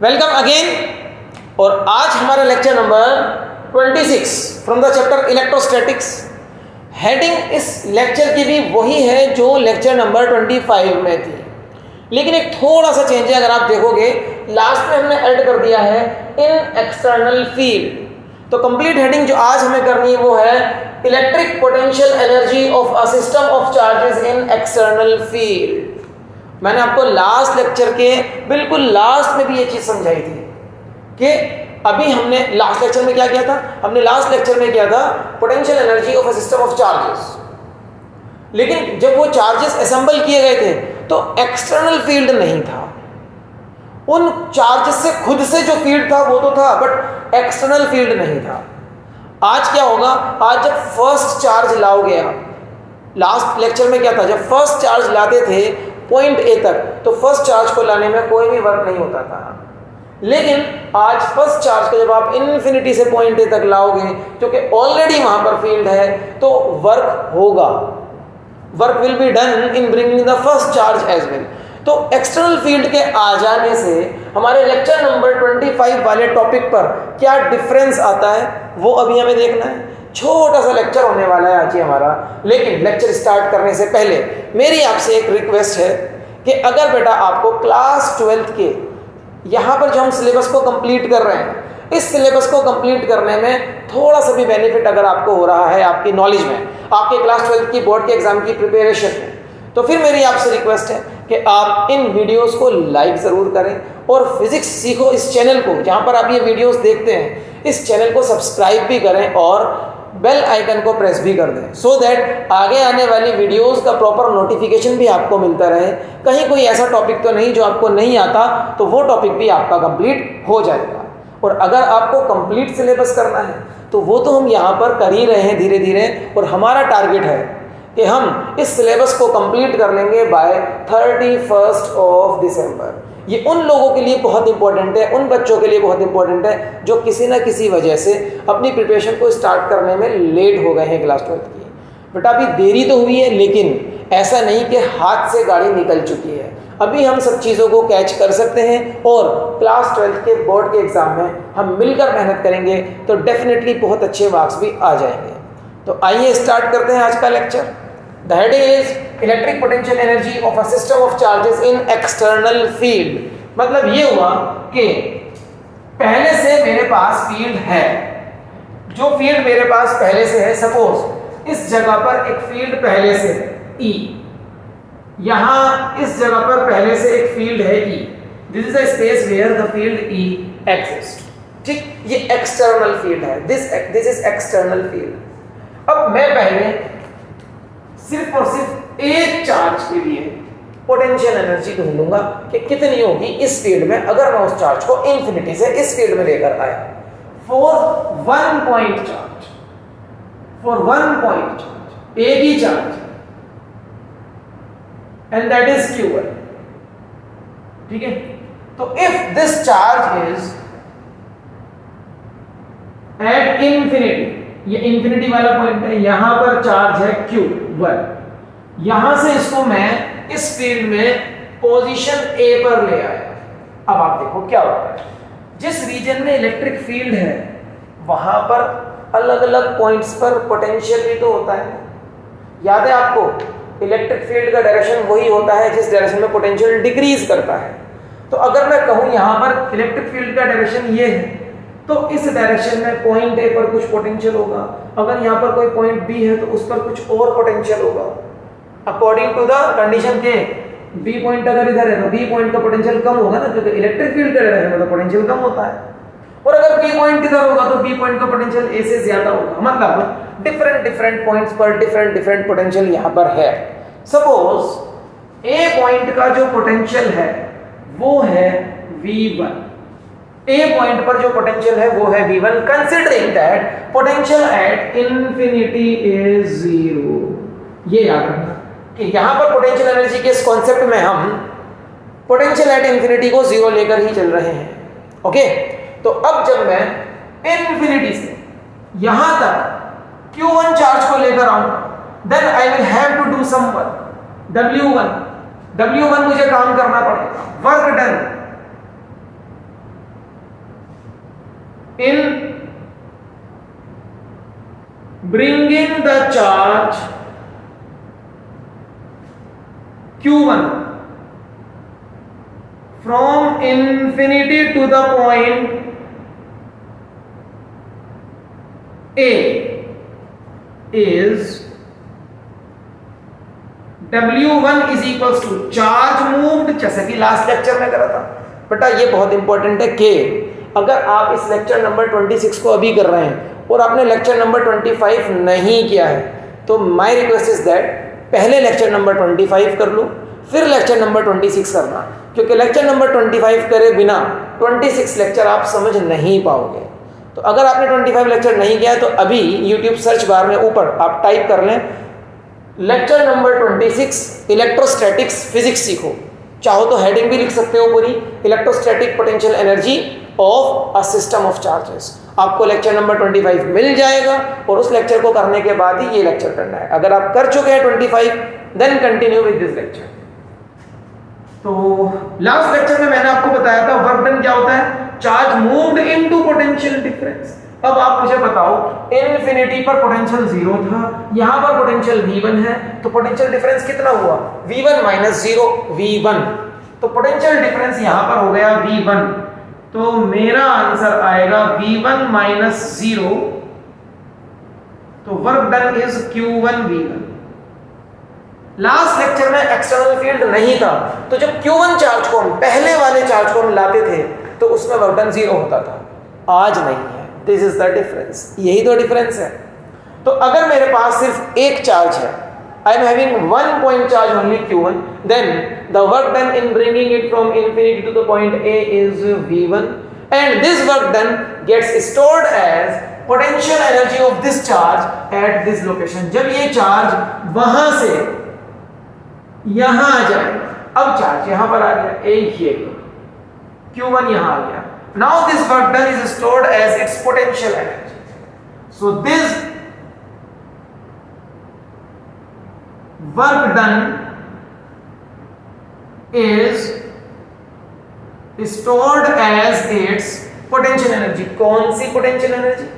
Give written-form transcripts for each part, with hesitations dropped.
Welcome again. और आज हमारा lecture number 26 from the chapter electrostatics. Heading इस लेक्चर की भी वही है जो लेक्चर नंबर 25 में थी, लेकिन एक थोड़ा सा चेंज है। अगर आप देखोगे लास्ट में हमने ऐड कर दिया है इन एक्सटर्नल फील्ड। तो कंप्लीट हेडिंग जो आज हमें करनी है वो है electric potential energy of a system of charges in external field. मैंने आपको लास्ट लेक्चर के बिल्कुल लास्ट में भी ये चीज़ समझाई थी कि अभी हमने लास्ट लेक्चर में क्या किया था। हमने लास्ट लेक्चर में किया था potential energy of a system of charges, लेकिन जब वो चार्जेस असेंबल किए गए थे तो एक्सटर्नल फील्ड नहीं था। उन चार्जेस से खुद से जो फील्ड था वो तो था, बट एक्सटर्नल फील्ड नहीं था। आज क्या होगा, आज जब फर्स्ट चार्ज लाओगे आप, लास्ट लेक्चर में क्या था, जब फर्स्ट चार्ज लाते थे पॉइंट ए तक, तो फर्स्ट चार्ज को लाने में कोई भी वर्क नहीं होता था। लेकिन आज फर्स्ट चार्ज को जब आप इन्फिनिटी से पॉइंट ए तक लाओगे, क्योंकि ऑलरेडी वहां पर फील्ड है, तो वर्क होगा। Work will be done in bringing the first charge as well. तो एक्सटर्नल फील्ड के आ जाने से हमारे लेक्चर नंबर 25 वाले टॉपिक पर क्या डिफरेंस आता है वो अभी हमें देखना है। छोटा सा लेक्चर होने वाला है आज ही हमारा, लेकिन लेक्चर स्टार्ट करने से पहले मेरी आपसे एक रिक्वेस्ट है कि अगर बेटा आपको क्लास 12th के यहाँ पर जो हम सिलेबस को कंप्लीट कर रहे हैं, इस सिलेबस को कंप्लीट करने में थोड़ा सा भी बेनिफिट अगर आपको हो रहा है आपकी नॉलेज में, आपके क्लास 12th की बोर्ड के एग्जाम की प्रिपरेशन में, तो फिर मेरी आपसे रिक्वेस्ट है कि आप इन वीडियोस को लाइक ज़रूर करें और फिजिक्स सीखो इस चैनल को, जहाँ पर आप ये वीडियोस देखते हैं, इस चैनल को सब्सक्राइब भी करें और बेल आइकन को प्रेस भी कर दें, सो दैट आगे आने वाली वीडियोस का प्रॉपर नोटिफिकेशन भी आपको मिलता रहे। कहीं कोई ऐसा टॉपिक तो नहीं जो आपको नहीं आता, तो वो टॉपिक भी आपका कंप्लीट हो जाएगा। और अगर आपको कंप्लीट सिलेबस करना है तो वो तो हम यहाँ पर कर ही रहे हैं धीरे धीरे, और हमारा टारगेट है कि हम इस सिलेबस को कंप्लीट कर लेंगे बाय 31 ऑफ दिसंबर। ये उन लोगों के लिए बहुत इंपॉर्टेंट है, उन बच्चों के लिए बहुत इंपॉर्टेंट है जो किसी ना किसी वजह से अपनी प्रिपरेशन को स्टार्ट करने में लेट हो गए हैं क्लास 12th की। बेटा अभी देरी तो हुई है, लेकिन ऐसा नहीं कि हाथ से गाड़ी निकल चुकी है। अभी हम सब चीज़ों को कैच कर सकते हैं और क्लास 12th के बोर्ड के एग्ज़ाम में हम मिलकर मेहनत करेंगे तो डेफिनेटली बहुत अच्छे मार्क्स भी आ जाएंगे। तो आइए स्टार्ट करते हैं आज का lecture. The heading is electric potential energy of a system of charges in external field। मतलब ये हुआ कि पहले से मेरे पास फील्ड है, जो फील्ड मेरे पास पहले से है, सपोज इस जगह पर एक फील्ड पहले से है E, यहां इस जगह पर पहले से एक फील्ड है E। This is a space where the field E exist. ठीक, ये एक्सटर्नल फील्ड है, दिस इज एक्सटर्नल फील्ड। अब मैं पहले सिर्फ और सिर्फ एक चार्ज के लिए पोटेंशियल एनर्जी ढूंढूंगा कि कितनी होगी इस फील्ड में अगर मैं उस चार्ज को इन्फिनिटी से इस फील्ड में लेकर आया। For one point charge, for one point charge, एक ही charge, and that is Q1। ठीक है, तो if this charge is at infinity, ये इंफिनिटी वाला पॉइंट है, यहां पर चार्ज है Q1, यहां से इसको मैं इस फील्ड में पोजीशन A पर ले आया। अब आप देखो क्या होता है, जिस रीजन में इलेक्ट्रिक फील्ड है वहां पर अलग अलग पॉइंट्स पर पोटेंशियल भी तो होता है। याद है आपको, इलेक्ट्रिक फील्ड का डायरेक्शन वही होता है जिस डायरेक्शन में पोटेंशियल डिक्रीज करता है। तो अगर मैं कहूं यहां पर इलेक्ट्रिक फील्ड का डायरेक्शन ये है, तो इस डायरेक्शन में पॉइंट ए पर कुछ पोटेंशियल होगा, अगर यहाँ पर कोई पॉइंट बी है तो उस पर कुछ और पोटेंशियल होगा अकॉर्डिंग टू द कंडीशन के। बी पॉइंट अगर इधर है तो बी पॉइंट का पोटेंशियल कम होगा ना, क्योंकि इलेक्ट्रिक फील्ड का डायरेक्शन में तो पोटेंशियल कम होता है। और अगर बी पॉइंट इधर होगा तो बी पॉइंट का पोटेंशियल ए से ज्यादा होगा। मतलब डिफरेंट डिफरेंट पॉइंट्स पर डिफरेंट डिफरेंट पोटेंशियल यहाँ पर है। सपोज ए पॉइंट का जो पोटेंशियल है वो है V1, ए पॉइंट पर जो पोटेंशियल है वो है V1, considering that potential at infinity is 0। ये याद रखना कि यहां पर पोटेंशियल एनर्जी के इस कॉन्सेप्ट में हम पोटेंशियल एट इंफिनिटी को 0 लेकर ही चल रहे हैं। ओके, तो अब जब मैं इंफिनिटी से यहां तक Q1 चार्ज को लेकर आऊंगा, then I will have to do some work W1 मुझे काम करना पड़ेगा, work done in bringing the charge q1 from infinity to the point A is W1 is equals to charge moved, जैसे कि last lecture में करा था। बेटा ये बहुत इंपॉर्टेंट है कि अगर आप इस लेक्चर नंबर 26 को अभी कर रहे हैं और आपने लेक्चर नंबर 25 नहीं किया है, तो माय रिक्वेस्ट इज दैट पहले लेक्चर नंबर 25 कर लो, फिर लेक्चर नंबर 26 करना, क्योंकि लेक्चर नंबर 25 करे बिना 26 लेक्चर आप समझ नहीं पाओगे। तो अगर आपने 25 लेक्चर नहीं किया है तो अभी YouTube सर्च बार में ऊपर आप टाइप कर लें लेक्चर नंबर 26 इलेक्ट्रोस्टैटिक्स फिजिक्स सीखो। चाहो तो हेडिंग भी लिख सकते हो पूरी, electrostatic potential energy of a system of charges. आपको लेक्चर नंबर 25 मिल जाएगा और उस लेक्चर को करने के बाद ही ये लेक्चर करना है। अगर आप कर चुके हैं 25 then continue with this lecture. तो लास्ट लेक्चर में मैंने आपको बताया था वर्क डन क्या होता है, charge moved into potential difference. अब आप मुझे बताओ इनफिनिटी पर पोटेंशियल 0 था, यहां पर पोटेंशियल V1 है, तो पोटेंशियल डिफरेंस कितना हुआ V1 माइनस 0 V1। तो पोटेंशियल डिफरेंस यहां पर हो गया V1, तो मेरा आंसर आएगा V1 माइनस 0, तो work done is Q1 V1। Last lecture में एक्सटर्नल फील्ड नहीं था, तो जब Q1 चार्ज को हम पहले वाले चार्ज को हम लाते थे तो उसमें वर्क डन 0 होता था, आज नहीं है। दिस इज द डिफरेंस, यही तो डिफरेंस है। तो अगर मेरे पास सिर्फ एक चार्ज है, I am having one point charge only Q1, then the work done in bringing it from infinity to the point A is V1 and this work done gets stored as potential energy of this charge at this location. जब ये charge वहां से यहां आ जाएगा, अब charge यहां पर आ गया, ये Q1 यहां आ गया। Now this work done is stored as its potential energy. So this work done is stored as its potential energy. कौन सी potential energy?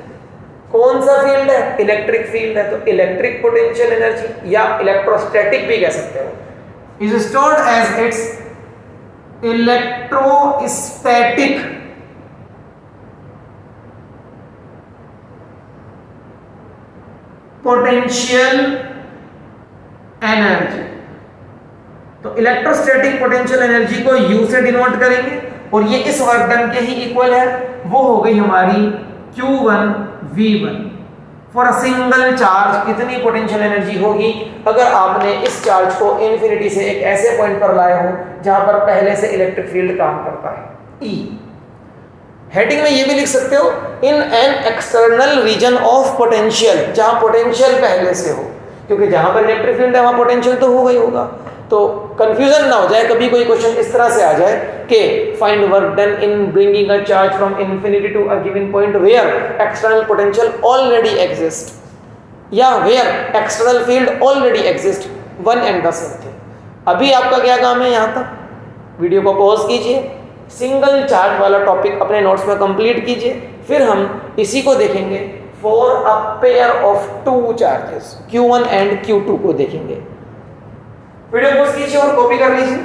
कौन सा फील्ड है? इलेक्ट्रिक फील्ड है, तो इलेक्ट्रिक पोटेंशियल एनर्जी या इलेक्ट्रोस्टैटिक भी कह सकते हो, is stored as its electrostatic potential energy. तो इलेक्ट्रोस्टैटिक पोटेंशियल एनर्जी को U से डिनोट करेंगे और ये इस वर्क डन के ही इक्वल है, वो हो गई हमारी Q1 V1। For a single charge कितनी पोटेंशियल एनर्जी होगी अगर आपने इस चार्ज को इन्फिनिटी से एक ऐसे पॉइंट पर लाए हो जहां पर पहले से इलेक्ट्रिक फील्ड काम करता है, E। हेडिंग में ये भी लिख सकते हो in an external region of potential, जहां पोटेंशियल पहले से हो, क्योंकि जहां पर इलेक्ट्रिक फील्ड है वहां पोटेंशियल तो होगा ही होगा। तो कंफ्यूजन ना हो जाए, कभी कोई क्वेश्चन इस तरह से आ जाए कि find work done in bringing a charge from infinity to a given point where external potential already exist या where external field already exist, one and the same thing. अभी आपका क्या काम है, यहां तक वीडियो को पॉज कीजिए, सिंगल चार्ज वाला टॉपिक अपने नोट्स में कंप्लीट कीजिए, फिर हम इसी को देखेंगे for a pair of two charges Q1 and Q2 को देखेंगे। वीडियो पॉज कीजिए और कॉपी कर लीजिए।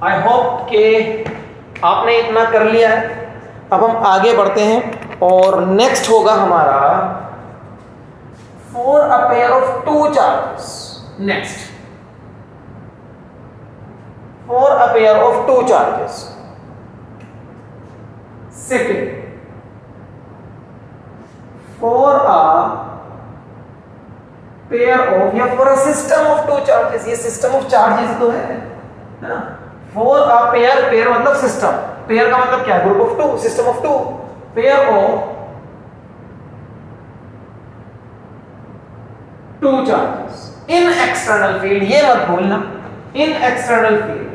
आई होप कि आपने इतना कर लिया है। अब हम आगे बढ़ते हैं और नेक्स्ट होगा हमारा for a pair of two charges. Next for a pair of two charges. Second for a pair of या for a system of two charges. ये सिस्टम ऑफ चार्जेस तो है ना। फॉर अ पेयर, पेयर मतलब system, pair का मतलब क्या है, group of two, system of two. Pair of two charges in external field, ये मत भूलना, इन एक्सटर्नल फील्ड।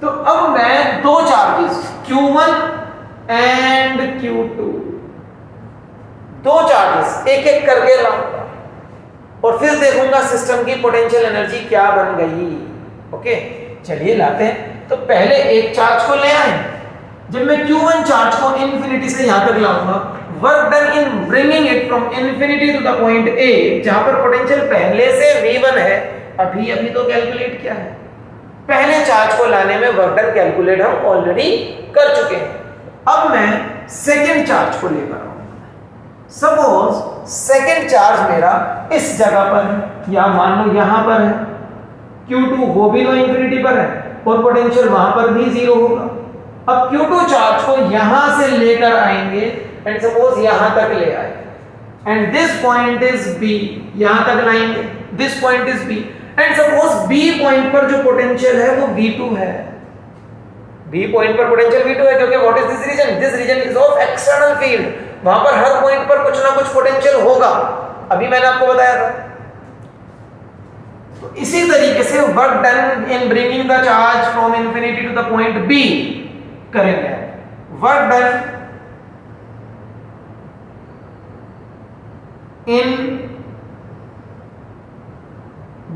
तो अब मैं दो चार्जेस Q1 एंड Q2, दो चार्जेस एक एक करके लाऊंगा। और फिर देखूंगा सिस्टम की पोटेंशियल एनर्जी क्या बन गई। ओके, चलिए लाते हैं। तो पहले एक चार्ज को ले आए। जब मैं Q1 चार्ज को इन्फिनिटी से यहां तक लाऊंगा, work done in bringing it from infinity to the point A, जहां पर पोटेंशियल पहले से V1 है, अभी तो कैलकुलेट किया है। पहले चार्ज को लाने में वर्क डन कैलकुलेट हम ऑलरेडी कर चुके हैं। अब मैं सेकेंड चार्ज को लेकर आऊंगा। सपोज सेकेंड चार्ज मेरा इस जगह पर है, या मान लो यहां पर है। Q2 वो भी तो इन्फिनिटी पर है और पोटेंशियल वहां पर भी 0 होगा। अब Q2 चार्ज को यहां से लेकर आएंगे एंड सपोज यहां तक ले आए, and this point is B, यहां तक लाएंगे, this point is B, and suppose B point पर जो पोटेंशियल है वो V2 है। B पॉइंट पर पोटेंशियल V2 है, क्योंकि what is this region? This region is of external field. वहां पर हर पॉइंट पर कुछ ना कुछ पोटेंशियल होगा, अभी मैंने आपको बताया था। तो इसी तरीके से work done in bringing the charge from infinity to the point B करेंगे। Work done in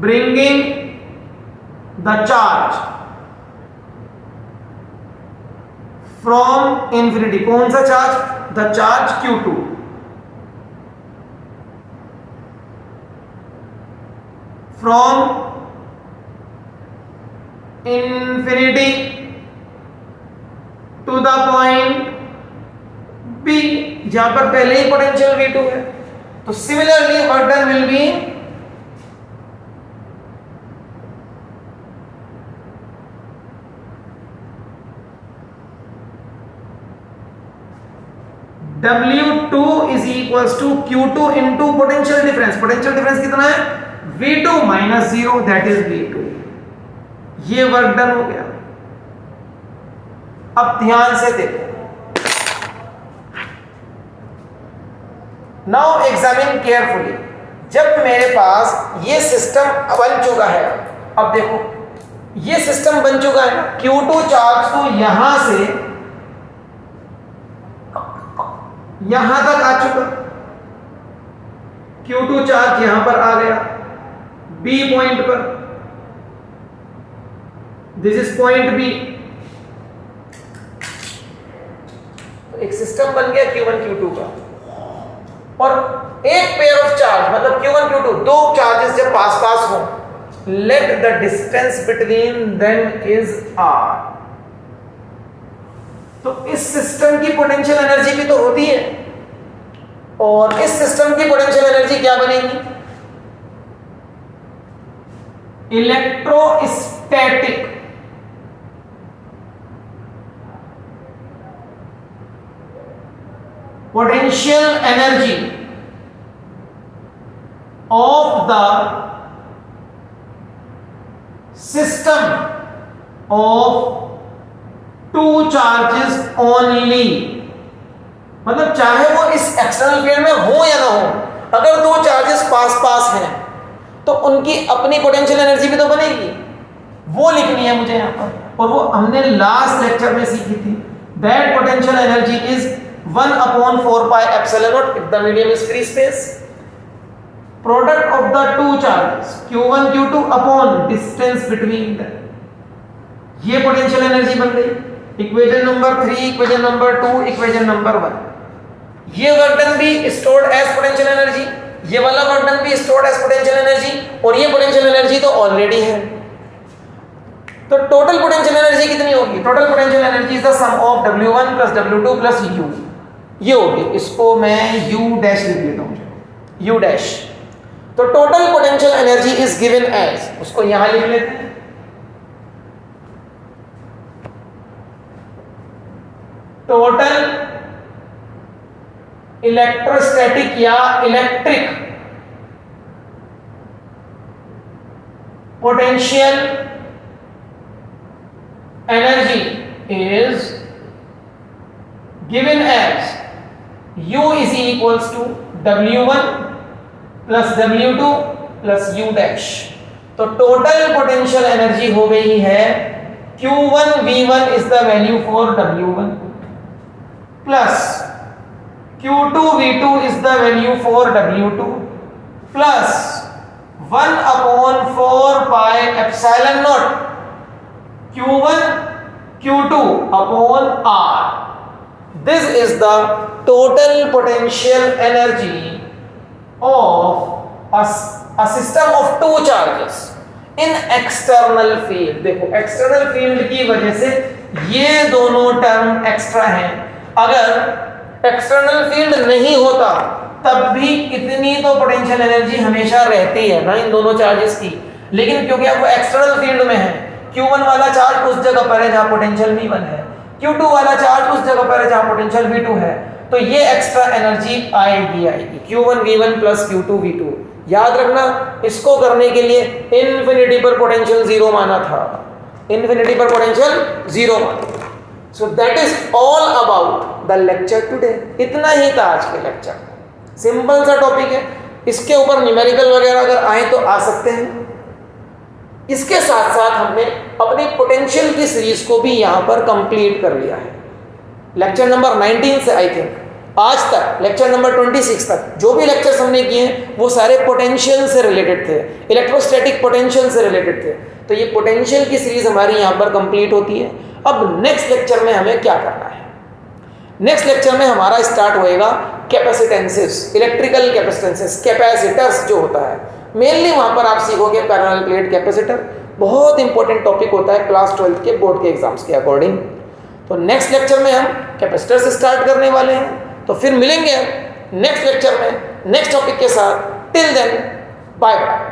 bringing the charge from infinity, कौन सा charge? The charge Q2 from infinity to the point B, जहां पर पहले ही पोटेंशियल V2 है। तो similarly work done will be W2 is equals to Q2 into potential difference। Potential difference कितना है? V2 minus 0, that is V2। ये work done हो गया। अब ध्यान से देखो, नाउ एग्जामिन केयरफुली। जब मेरे पास ये सिस्टम बन चुका है, अब देखो ये सिस्टम बन चुका है, Q2 चार्ज तो यहां से यहां तक आ चुका, Q2 चार्ज यहां पर आ गया B पॉइंट पर, दिस इज पॉइंट B। एक सिस्टम बन गया Q1 Q2 का, और एक पेयर ऑफ चार्ज मतलब Q1 Q2 दो चार्जेस जब पास पास हो, let the distance between them is R। तो इस सिस्टम की पोटेंशियल एनर्जी भी तो होती है, और इस सिस्टम की पोटेंशियल एनर्जी क्या बनेगी? Electrostatic potential energy of the system of two charges only। मतलब चाहे वो इस एक्सटर्नल फील्ड में हो या ना हो, अगर दो चार्जेस पास पास हैं तो उनकी अपनी पोटेंशियल एनर्जी भी तो बनेगी, वो लिखनी है मुझे यहाँ पर, और वो हमने लास्ट लेक्चर में सीखी थी। That potential energy is 1/4 pi epsilon naught if the medium is free space, product of the two charges Q1 Q2 upon distance between them। ये पोटेंशियल एनर्जी बन गई। Equation number 3, equation number 2, equation number 1। ये work done भी stored as potential energy, ये वाला work done भी stored as potential energy, और ये पोटेंशियल एनर्जी तो ऑलरेडी है। तो टोटल पोटेंशियल एनर्जी कितनी होगी? Total potential energy is the sum of W1 plus W2 plus U। ये होगी, इसको मैं U डैश लिख लेता हूं, U डैश। तो total potential energy is given as, उसको यहां लिख लेते हैं, टोटल इलेक्ट्रोस्टैटिक या electric potential energy is given as U is equals to W1 plus W2 plus U dash। तो टोटल पोटेंशियल एनर्जी हो गई है Q1 V1 is the value for W1 plus Q2 V2 is the value for W2 plus 1/4πε0 Q1 Q2 upon R. This is the total potential energy of a system of two charges in external field. देखो external field की वजह से ये दोनों term extra हैं। अगर external field नहीं होता तब भी इतनी तो पोटेंशियल एनर्जी हमेशा रहती है ना इन दोनों चार्जेस की, लेकिन क्योंकि अब वो एक्सटर्नल फील्ड में है, Q1 वाला चार्ज उस जगह पर है जहां पोटेंशियल V1 है, Q2 वाला चार्ज उस जगह पर है जहां पोटेंशियल V2 है, तो ये एक्स्ट्रा एनर्जी आएगी Q1 V1 plus Q2 V2। याद रखना, इसको करने के लिए इन्फिनिटी पर पोटेंशियल जीरो माना था, इन्फिनिटी पर पोटेंशियल जीरो माना। So that is all about the lecture today. इतना ही था आज के लेक्चर में, सिंपल सा टॉपिक है। इसके ऊपर न्यूमेरिकल वगैरह अगर आए तो आ सकते हैं। इसके साथ साथ हमने अपनी पोटेंशियल की सीरीज को भी यहाँ पर कंप्लीट कर लिया है। लेक्चर नंबर 19 से आई थिंक आज तक लेक्चर नंबर 26 तक जो भी लेक्चर्स हमने किए हैं वो सारे पोटेंशियल से रिलेटेड थे, इलेक्ट्रोस्टैटिक पोटेंशियल से रिलेटेड थे। तो ये पोटेंशियल की सीरीज हमारी यहाँ पर कंप्लीट होती है। अब नेक्स्ट लेक्चर में हमें क्या करना है? नेक्स्ट लेक्चर में हमारा स्टार्ट होएगा कैपेसिटेंसेस, इलेक्ट्रिकल कैपेसिटेंसेस, कैपेसिटर्स जो होता है। मेनली वहाँ पर आप सीखोगे पैरेलल प्लेट कैपेसिटर, बहुत इंपॉर्टेंट टॉपिक होता है क्लास 12 के बोर्ड के एग्जाम्स के अकॉर्डिंग। तो नेक्स्ट लेक्चर में हम कैपेसिटर से स्टार्ट करने वाले हैं। तो फिर मिलेंगे नेक्स्ट लेक्चर में नेक्स्ट टॉपिक के साथ। Till then bye bye.